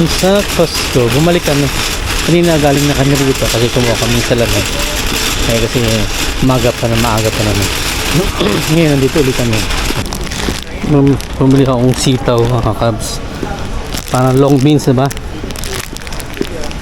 Sa Costco, bumalik kami. Kanina galing na kami rito kasi kumuha kami sa lamig. Kasi maaga pa naman. Ngayon, nandito ulit kami. Bumili akong sitaw, mga kabs. Parang long beans, diba?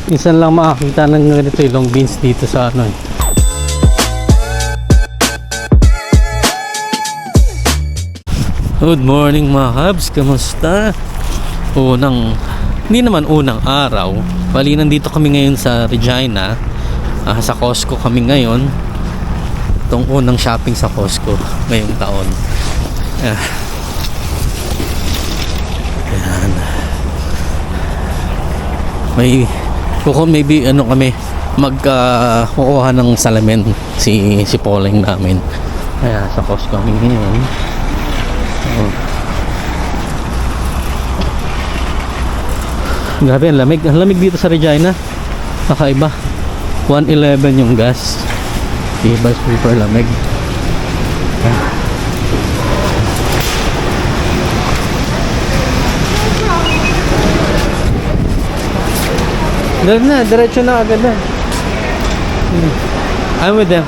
Minsan lang makakita ng ganito yung long beans dito sa ano eh. Good morning mga kabs, kamusta? Hindi naman unang araw. Bali, nandito kami ngayon sa Regina. Sa Costco kami ngayon. Itong unang shopping sa Costco ngayong taon. Ayan. Maybe kami magkukuha ng salamin si Pauling namin. Ayan, sa Costco kami ngayon. Grabe, ang lamig dito sa Regina. Nakaiba. 111 yung gas. Diba, super lamig. Diretso na agad na. I'm with them.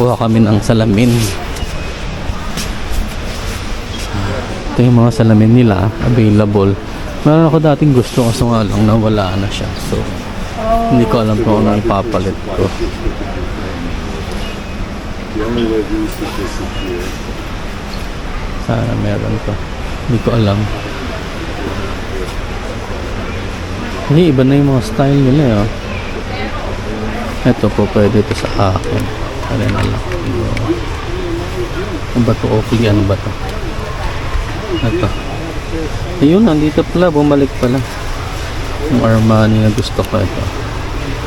Kuha kami ng salamin. Ito yung mga salamin nila available. Meron ako dating gusto, kaso nga lang nawala na siya, so hindi ko alam kung ano ipapalit ko. Sana meron to, hindi ko alam. Hindi, iba na yung mga style nila eh. Ito po, pwede ito sa akin. Ano na lang. Ano ba ito? Oakley, ano ba ito? Ito. Ayun, nandito pala. Bumalik pala. Yung Armani na gusto ko ito.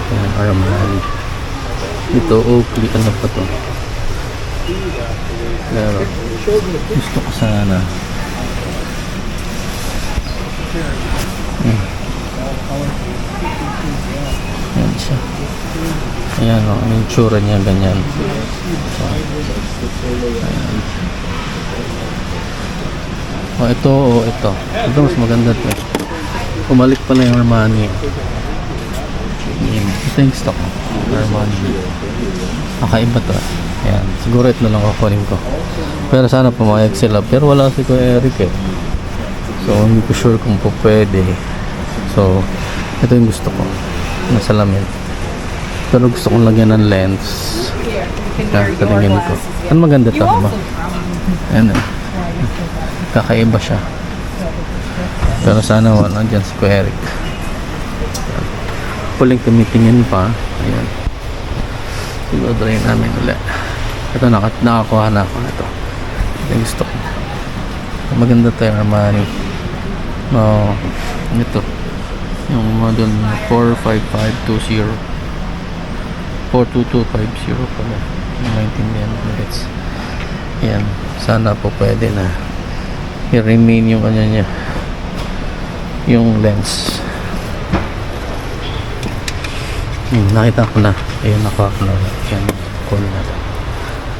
Ayan, Armani. Ito, Oakley. Ano pa ito? Pero, gusto ko sana. Ayan siya. Ayan o, yung tsura niya ganyan. So, ayan. Ito. Ito mas maganda ito. Umalik pala yung Armani. Ito yung stock Armani. Nakaiba to. Ayan, siguro ito na lang kukunin ko. Pero sana pumayag sila. Pero wala si Kuya Eric eh. So hindi ko sure kung po pwede. So ito yung gusto ko na salamin. Pero gusto kong lagyan ng lens. Katingin ko. Ano maganda ito ba? Ayan eh. Kakaiba siya. Pero sana wala dyan si Kuya Eric. Puling tumitingin pa. Ayan. Siguro try namin ulit. Ito nakakuha na ako na ito. Ito yung gusto ko. Maganda ito yung Armani. Ito. Yung model 45520. 42250 pala. 19 minutes. Ayan. Sana po pwede na i-remain yung kanya niya. Yung lens. Nakita ko na. Ayun, nakuha ko na. Yan. Call na.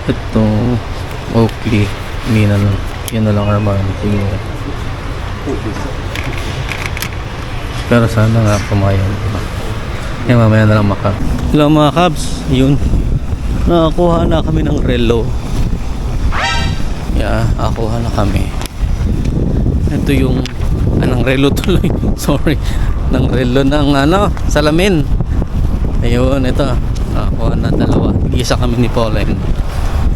Ito Oakley. Hindi na lang. Yan na lang Armani. Siguro. Pero sana nga pumayag. Yan, mamaya na lang Hello mga kabs. Yun. Nakakuha na kami ng relo. Nakakuha na kami. Ito yung anong relo tuloy. Sorry. Ng relo ng salamin. Ayun, ito. Nakakuha na dalawa. Isa kami ni Pauline.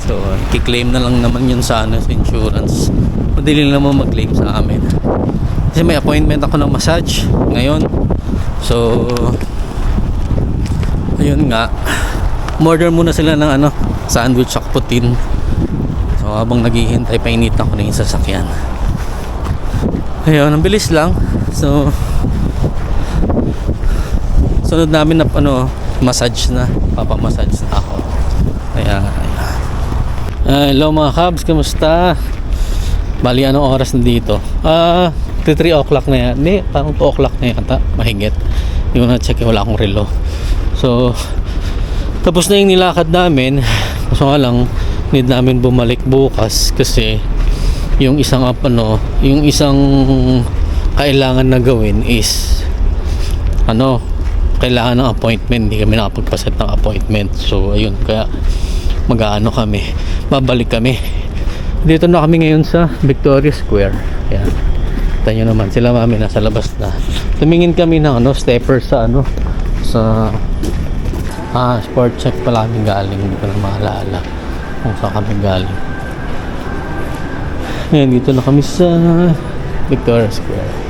So, kiklaim na lang naman yun sa insurance. Madali lang naman mag-claim sa amin. Kasi may appointment ako ng massage ngayon. So, ayun nga. Order muna sila ng sandwich at putin. So, habang naghihintay, painit ako ng sasakyan. Ayun, ang bilis lang. So, sunod namin na massage na. Papamassage na ako. Ayan. Hello mga kabs, kamusta? Bali, anong oras na dito? 3 o'clock na yan. Hindi, parang 2 o'clock na yata. Mahigit. Yung na-check, wala akong relo. So, tapos na yung nilakad namin. So nga lang, need namin bumalik bukas kasi yung isang yung isang kailangan na gawin is kailangan ng appointment. Hindi kami nakapagpaset ng appointment. So ayun, kaya mag-aano kami, babalik kami. Dito na kami ngayon sa Victoria Square. Yan. Kita nyo naman, sila mami nasa labas na. Tumingin kami ng stepper sa sa sport check pala kami galing. Hindi ko na maalala kung saan kami galing. Ngayon, dito na kami sa Victoria Square.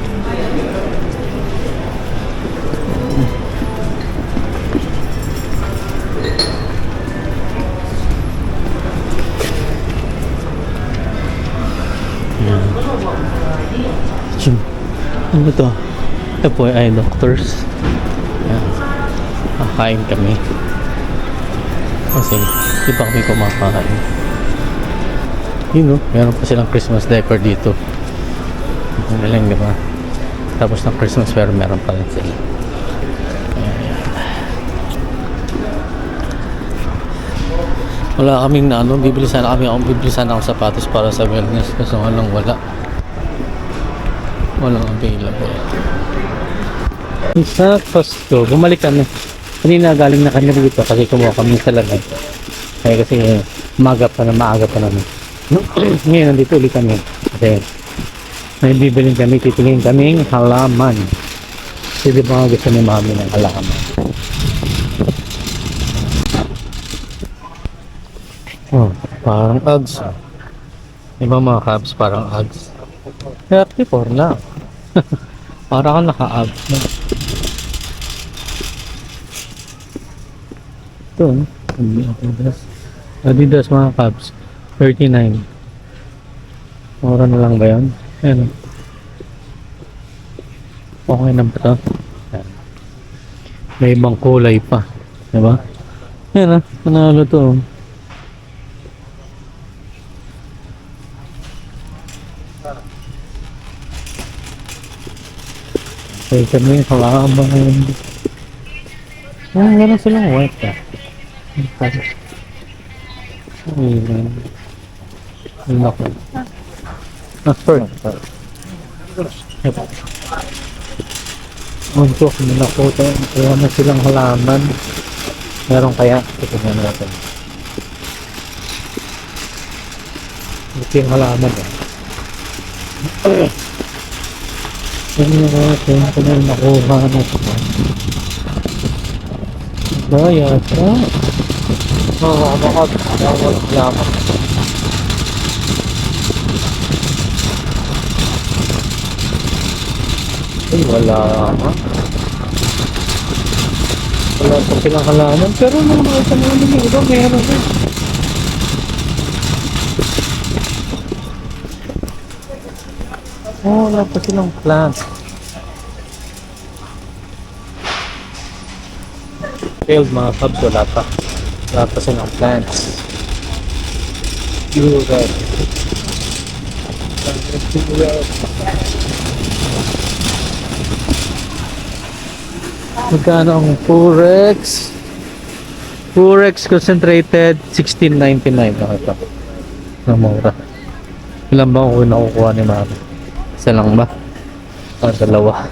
Ano to? Ito po ay doctors. Yan. Kakain kami. Kasi di pa kami kumakain. Yun, meron pa silang Christmas decor dito. Ano lang, diba? Tapos ng Christmas pero meron pa rin sila. Ayan. Wala kaming bibili sana ako sapatos para sa wellness kasi walang available. Sa Costco, bumalik kami. Kanina galing na kami dito kasi kumuha kami sa lagay. Kaya kasi maaga pa naman. Ngayon nandito ulit kami. Kasi may bibilin kami, titingin kaming halaman. Kasi di ba gusto ni mami ng halaman? Oh, parang Uggs. Diba mga Cubs, parang Uggs. 34 lang. Para ka naka-Uggs na. Ito, Adidas mga Cubs. 39. Mura na lang ba yun? Ayan. Okay na ba ito? Ayan. May ibang kulay pa. Diba? Ayan panalo to. Okay, kami halaman. Ganun silang white Ayan. Nako. First. Untok, nako. Kaya na silang halaman. Meron kaya? Tignan natin. Ito yung halaman Ano natin kung may nakuha na ito. Daya ito. Bakit lamang. Ay, wala pa silang halaman. Pero nung makita namin yung iba, meron din. Wala pa silang plants. Failed mga Cubs, wala pa silang plants. Red. Magkano ang Purex? Purex concentrated 16.99 ito. Namura. Ilan ba ako nakukuha ni mama? Isa lang ba? Dalawa.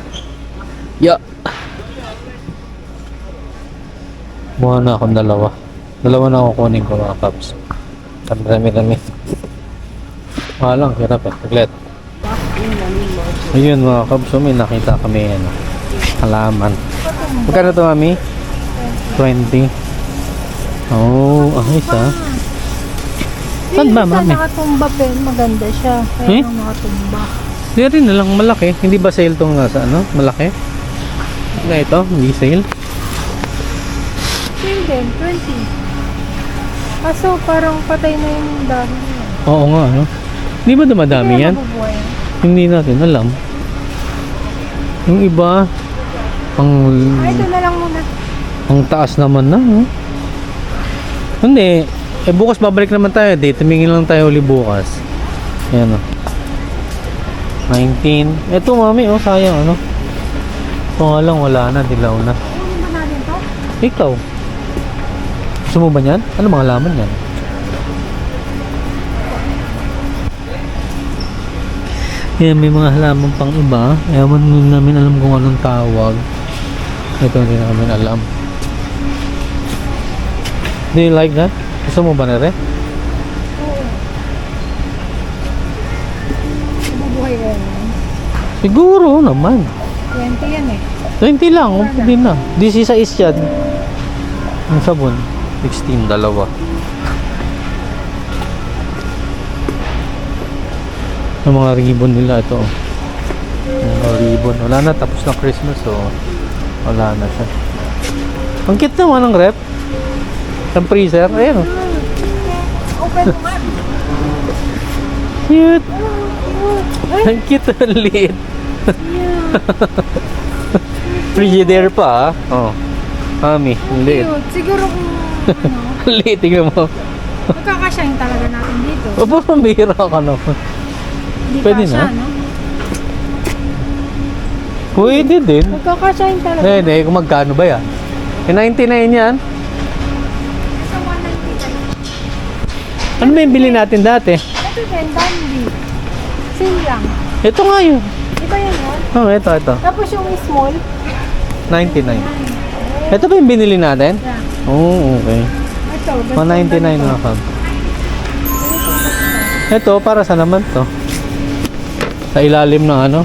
Mukha na akong dalawa. Dalawa na ako kunin ko mga Cubs. Dami. Walang hirap Taglet. Ayun mga Cubs, may nakita kami halaman. Magkano to mami? 20. Oh, ayos Saan ba mami? Nakatumba pa maganda siya. Kaya nakatumba. Hindi rin na lang malaki. Hindi ba sale tong nasa malaki? Na ito, hindi sale. Sale din, 20. Kaso parang patay na yung dami niya. Oo nga, Hindi ba dumadami yan? Hindi natin alam. Yung iba, ito na lang muna. Ang taas naman na, Hindi. Bukas babalik naman tayo. Tumingin lang tayo uli bukas. Ayan, 19. Ito, mami, sayang, Ito nga lang, wala na. Dilaw na. Ano ba natin to? Ikaw. Gusto mo ba yan? Ano mga laman yan? Yan, may mga halaman pang iba. Ewan din namin alam kung anong tawag. Ito hindi namin alam. Do you like that? Gusto mo ba na rin? Oo. Mabuhay ka yan. Siguro naman. 20 yan eh. 20 lang, hindi na. 16 yan. Ang sabon. 16, dalawa. Ang mga ribbon nila ito. Ang mga ribbon. Wala na, tapos na Christmas, so wala na siya. Ang cute naman ng rep. Ang freezer, ayun oh. Open mo nga. Cute. Ay, Ang cute, ang liit. yeah. Frigidaire pa ah. Oh. Mami, ang liit. Cute. Siguro kung ano, Ang liit, tingnan mo. magkakasyahin talaga natin dito. Opo, pambihira ka naman. Hindi pwede kasya, na. no? Pwede din. Magkakasyahin talaga. Hindi, kung magkano ba yan? Eh, 99 yan. Sa 199. Ano ba yung bili natin dati? Ito din, dandy. Same lang. Ito nga yun. Iba yan, no? Oh, ito. Tapos yung small, 99. Ito ba yung binili natin? yeah. Oo, okay. Ito, 199 na kag. Ito, para sa naman to? Sa ilalim ng ano?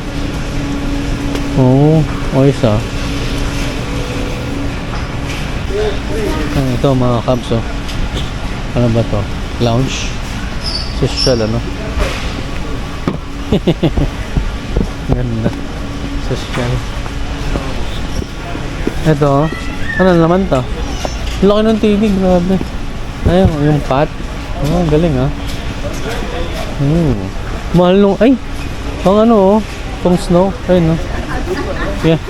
Oo, ayos ah. Ito mga cabs oh. Ano ba to? Lounge? Social ano? Ganda. Social. Ito, ano naman to? Laki ng TV, grabe. Ayun, yung pot. Oh, galing ah. Mahal nung, ay, pang ano oh, pang snow. Ayun oh. Yeah,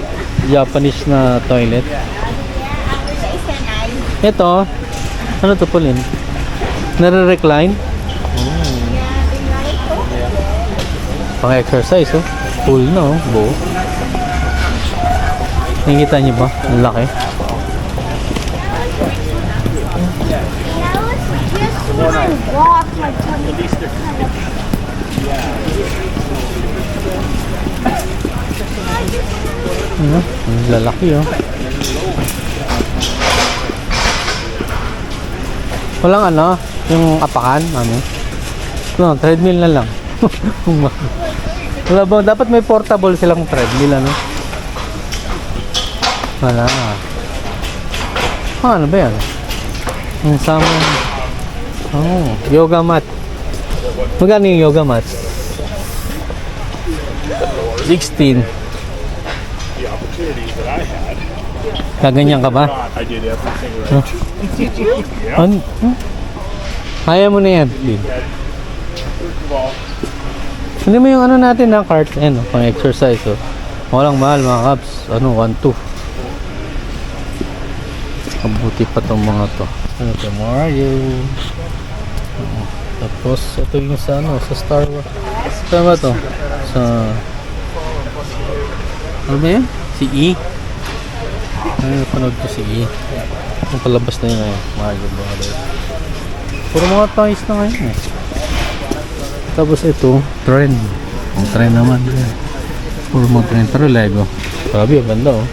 Japanese na toilet. Ito, ano to Pauline? Nare-recline? Pang exercise oh. Cool na oh, buo. Nakikita niyo ba? Ang laki. Ang lalaki oh. Walang ano, yung apakan, mami. No, treadmill na lang. Wala ba? Dapat may portable silang treadmill, ano? Wala. Ano ba yan? Ang sama. Oh, yoga mat. Magkano yung yoga mat? 16. Kaganyan ka ba? I did everything right. Ano? Kaya mo na yan, Lin. Hindi mo yung ano natin na cart, ano, pang exercise, oh. Walang mahal mga caps. Ano, 1-2. Mabuti pa tong mga to. Ano to, Mario. Tapos, ito yung sa ano, sa Star Wars. Saan ba to? Sa... Ano ba yan? Si E? Ano, napanood ko si E. Ang palabas na yun ngayon. Mario Brothers. Puro mga toys na ngayon eh. Tapos ito, trend. Ang trend naman. Puro mga trend. Pero Lego. Sabi, ang ganda oh.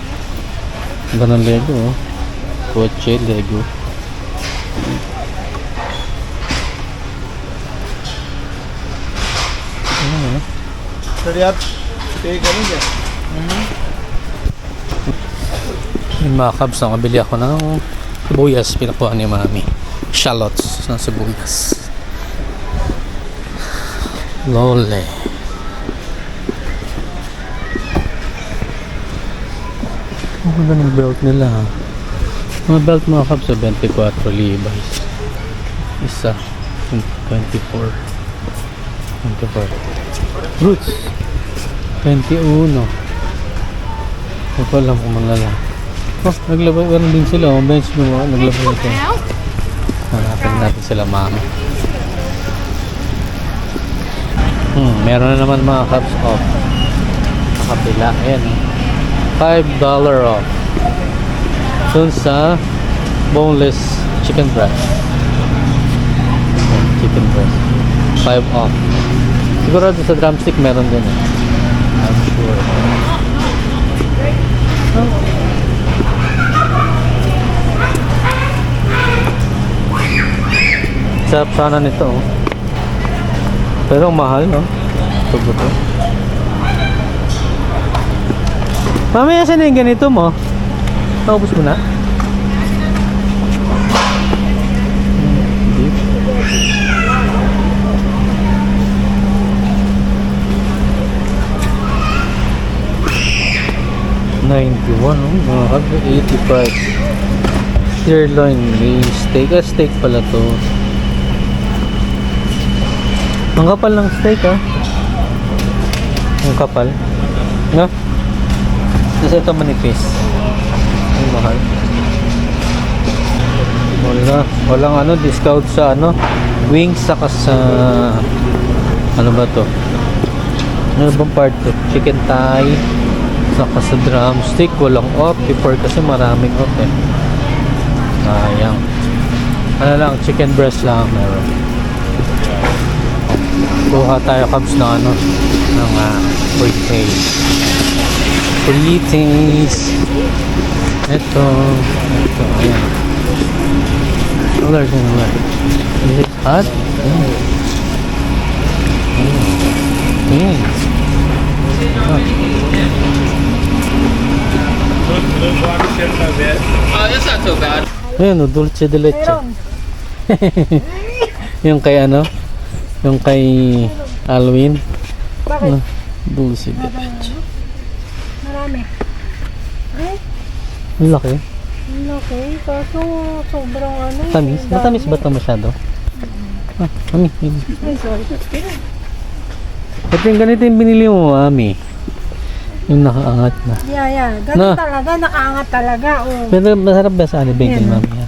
Ang ganda ng Lego oh. Kotse, Lego. Ano eh. Ready up? Take a look. Yung mga cabs, nakabili ako ng sibuyas. Pinakuha ni Mami. Shallots ng sibuyas. Lole. Ang ganda ng belt nila ha. Mga belt mga cabs, 24 Levi's. Isa 24. Roots 21. Hindi ko alam kung malala. Oh, naglabay din sila. Oh, bench mo ba? Naglabay ito. Hanapin natin sila mama. Meron na naman mga cups off. Nakapila. Ayan. $5 off. Dun sa boneless chicken breast. Chicken breast. 5 off. Sigurado sa drumstick meron din eh. I'm sure. Sarap sana nito oh. Pero ang mahal no? Ito ba ito? Mamaya saan na yung ganito mo? Naubos mo na? $91 oh, 185 sirloin may steak, steak pala to. Ang kapal ng steak ang kapal no? Tapos ito manipis ang mahal. Walang discount sa wings saka sa ano ba to, ano bang part to, chicken thigh saka sa drumstick walang off. Before kasi maraming off eh. Sayang. Ano lang, chicken breast lang meron. Kuha tayo kabs na ng free taste. Free taste. Ito, ayan. There's another. Is it hot? That's not so bad. Ayan, dulce de leche. Meron. Yung kay yung kay Alwin. Bakit? Dulce de leche. Marami. Ay, Ang laki. okay. Kaso sobrang Tamis. Matamis ba ito masyado? Mami. Ay, sorry. Ito yung ganito yung binili mo, Mami. Yung nakaangat na. Yeah. Ganun talaga. Nakaangat talaga. Oh. Pero masarap ba sa bagel, Yan. Mami?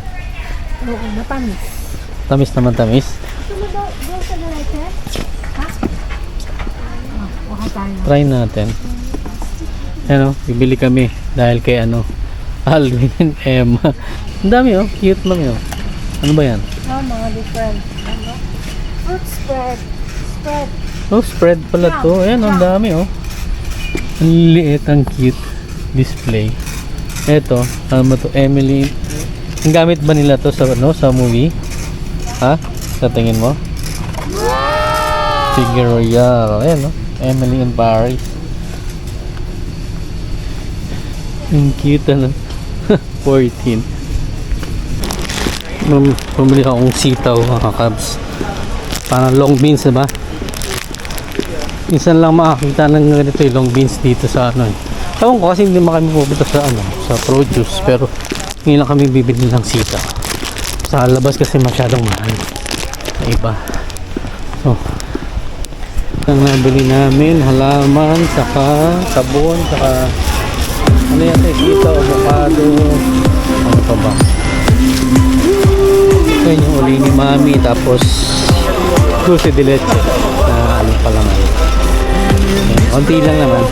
Oo, matamis. Tamis naman tamis. Kuha tayo. Try natin. Bibili kami dahil kay Alvin and Emma. Ang dami cute lang yun. Ano ba yan? Mga different. Fruit spread. Oh, spread pala to. Ayan, ang dami Ang liit, ang cute display. Ito, ano to, Emily. Ang gamit ba nila to sa movie? Ha? Sa tingin mo? Tigre Royale. Ayan, Emily in Paris. Ang cute, 14. Pumili akong sitaw, mga kabs. Parang long beans, diba? Minsan lang makakita ng ganito yung long beans dito sa Ewan ko kasi hindi kami pupunta sa sa produce, pero ngayon lang kami bibili ng sitaw. Sa labas kasi masyadong mahal. Sa iba. So, ang nabili namin, halaman, saka sabon, saka ano yata, sitaw, avocado, ano pa ba? Ito yung uli ni Mami, tapos dulce de leche na pa lang. Konti lang naman.